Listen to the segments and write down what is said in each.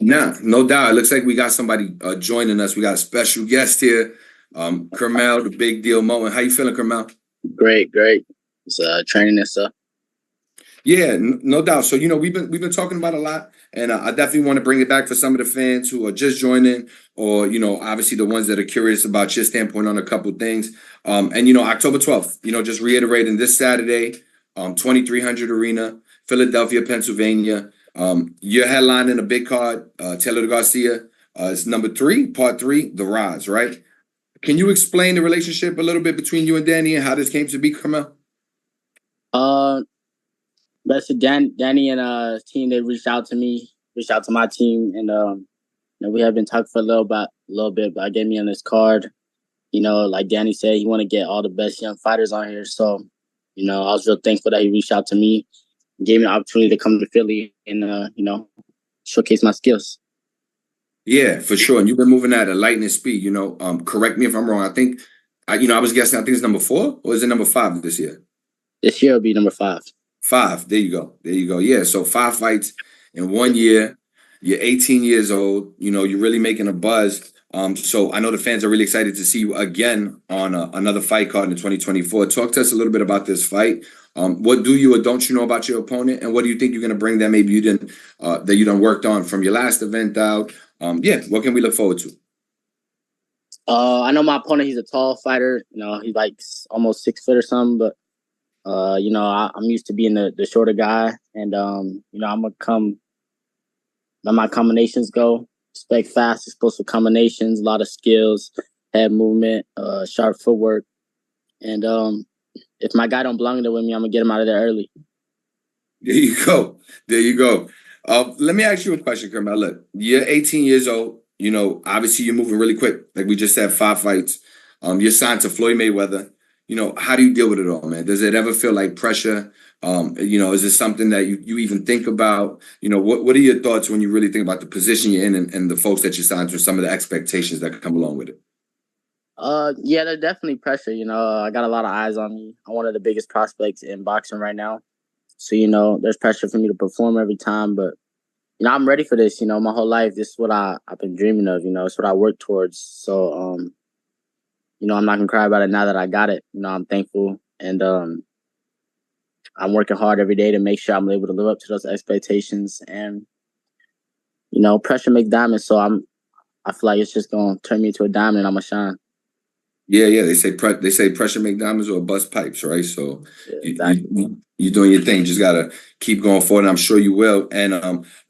Nah, no doubt. It looks like we got somebody joining us. We got a special guest here, Curmel, the big deal Moton. How you feeling, Curmel? Great. It's training and stuff. Yeah, no doubt. So we've been talking about a lot, and I definitely want to bring it back for some of the fans who are just joining, or obviously the ones that are curious about your standpoint on a couple things. And October 12th, just reiterating this Saturday, 2300 Arena, Philadelphia, Pennsylvania. You're headlining a big card, Taylor Garcia. It's number 3, part 3, The Rise, right? Can you explain the relationship a little bit between you and Danny and how this came to be, Curmel? That's Danny and his team. They reached out to my team, and we have been talking for a little bit. But I gave me on this card. Like Danny said, he want to get all the best young fighters on here. So, I was real thankful that he reached out to me, gave me the opportunity to come to Philly and showcase my skills. Yeah, for sure. And you've been moving at a lightning speed. Correct me if I'm wrong. I think, I was guessing. I think it's number 4, or is it number 5 this year? This year will be number 5. 5. There you go. Yeah. So 5 fights in 1 year. You're 18 years old. You're really making a buzz. So I know the fans are really excited to see you again on another fight card in 2024. Talk to us a little bit about this fight. What do you or don't you know about your opponent, and what do you think you're going to bring that maybe you didn't that you done worked on from your last event out? What can we look forward to? I know my opponent. He's a tall fighter. He's like almost 6 foot or something, but. I'm used to being the shorter guy, and I'm gonna come. Let my combinations go. Expect fast, explosive combinations, a lot of skills, head movement, sharp footwork, and if my guy don't belong there with me, I'm gonna get him out of there early. There you go. Let me ask you a question, Curmel. Look, you're 18 years old. Obviously you're moving really quick. Like we just said, 5 fights. You're signed to Floyd Mayweather. How do you deal with it all, man? Does it ever feel like pressure? Is it something that you even think about? What are your thoughts when you really think about the position you're in and the folks that you signed to, some of the expectations that come along with it? Yeah, there's definitely pressure. I got a lot of eyes on me. I'm one of the biggest prospects in boxing right now. So, there's pressure for me to perform every time. But, I'm ready for this. My whole life, this is what I've been dreaming of. It's what I work towards. So, I'm not gonna cry about it now that I got it. I'm thankful, and I'm working hard every day to make sure I'm able to live up to those expectations. And pressure makes diamonds, so I feel like it's just gonna turn me into a diamond, and I'm gonna shine. Yeah. They say pressure make diamonds or bust pipes, right? So Yeah, exactly. you're doing your thing. Just gotta keep going forward, and I'm sure you will. And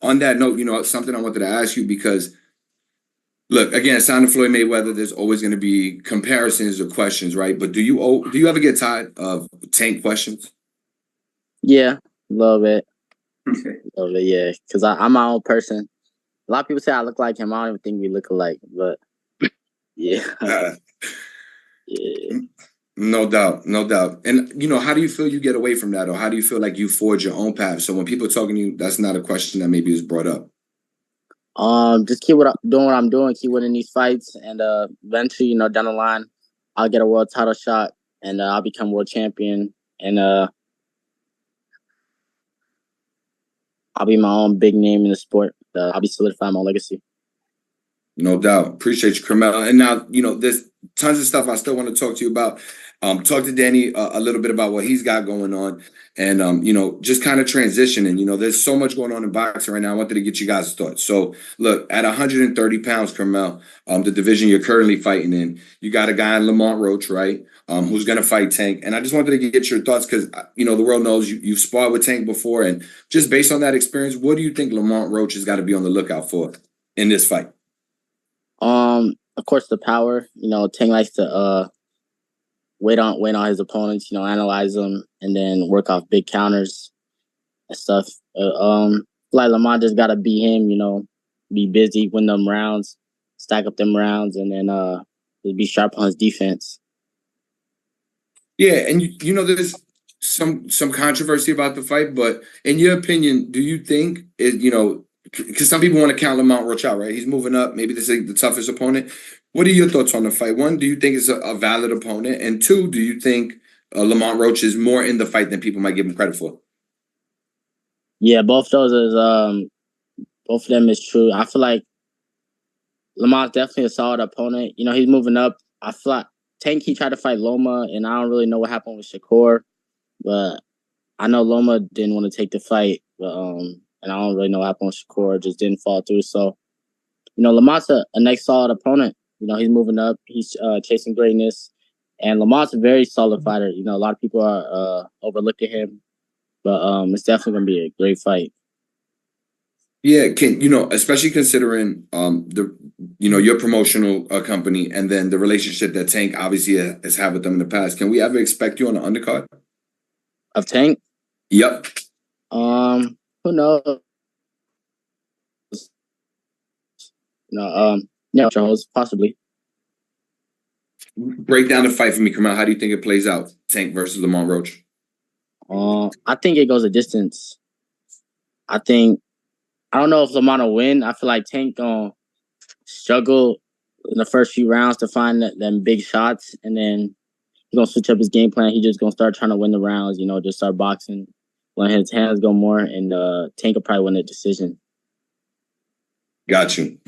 on that note, something I wanted to ask you because. Look, again, signing Floyd Mayweather, there's always going to be comparisons or questions, right? But do you ever get tired of Tank questions? Yeah, a little bit. Yeah. Because I'm my own person. A lot of people say I look like him. I don't even think we look alike, but yeah. Yeah. No doubt. And, how do you feel you get away from that? Or how do you feel like you forge your own path? So when people are talking to you, that's not a question that maybe is brought up. Just keep doing what I'm doing, keep winning these fights, and eventually, down the line, I'll get a world title shot, and I'll become world champion, and I'll be my own big name in the sport. I'll be solidifying my legacy. No doubt. Appreciate you, Curmel. And now, there's tons of stuff I still want to talk to you about. Talk to Danny a little bit about what he's got going on and, just kind of transitioning. There's so much going on in boxing right now. I wanted to get you guys' thoughts. So, look, at 130 pounds, Curmel, the division you're currently fighting in, you got a guy in Lamont Roach, right, who's going to fight Tank. And I just wanted to get your thoughts because, the world knows you've sparred with Tank before. And just based on that experience, what do you think Lamont Roach has got to be on the lookout for in this fight? Of course, the power. Tank likes to wait on his opponents. Analyze them and then work off big counters and stuff. Like Lamont just gotta be him. Be busy, win them rounds, stack up them rounds, and then just be sharp on his defense. Yeah, and there's some controversy about the fight, but in your opinion, do you think it? Because some people want to count Lamont Roach out, right? He's moving up. Maybe this is the toughest opponent. What are your thoughts on the fight? One, do you think it's a valid opponent? And two, do you think Lamont Roach is more in the fight than people might give him credit for? Yeah, both Both of them is true. I feel like Lamont's definitely a solid opponent. You know, he's moving up. I feel like Tank, he tried to fight Loma, and I don't really know what happened with Shakur, but I know Loma didn't want to take the fight, but and I don't really know what happened with Shakur. It just didn't fall through. So, you know, Lamont's a next solid opponent. You know, he's moving up. He's chasing greatness. And Lamont's a very solid fighter. You know, a lot of people are overlooking him, but it's definitely going to be a great fight. Yeah, especially considering your promotional company and then the relationship that Tank obviously has had with them in the past. Can we ever expect you on the undercard of Tank? Yep. Who knows? Charles, possibly. Break down the fight for me, Curmel. How do you think it plays out? Tank versus Lamont Roach. I think it goes a distance. I don't know if Lamont will win. I feel like Tank gonna struggle in the first few rounds to find them big shots, and then he's gonna switch up his game plan. He just gonna start trying to win the rounds. You know, just start boxing, let his hands go more, and Tank will probably win the decision. Got you.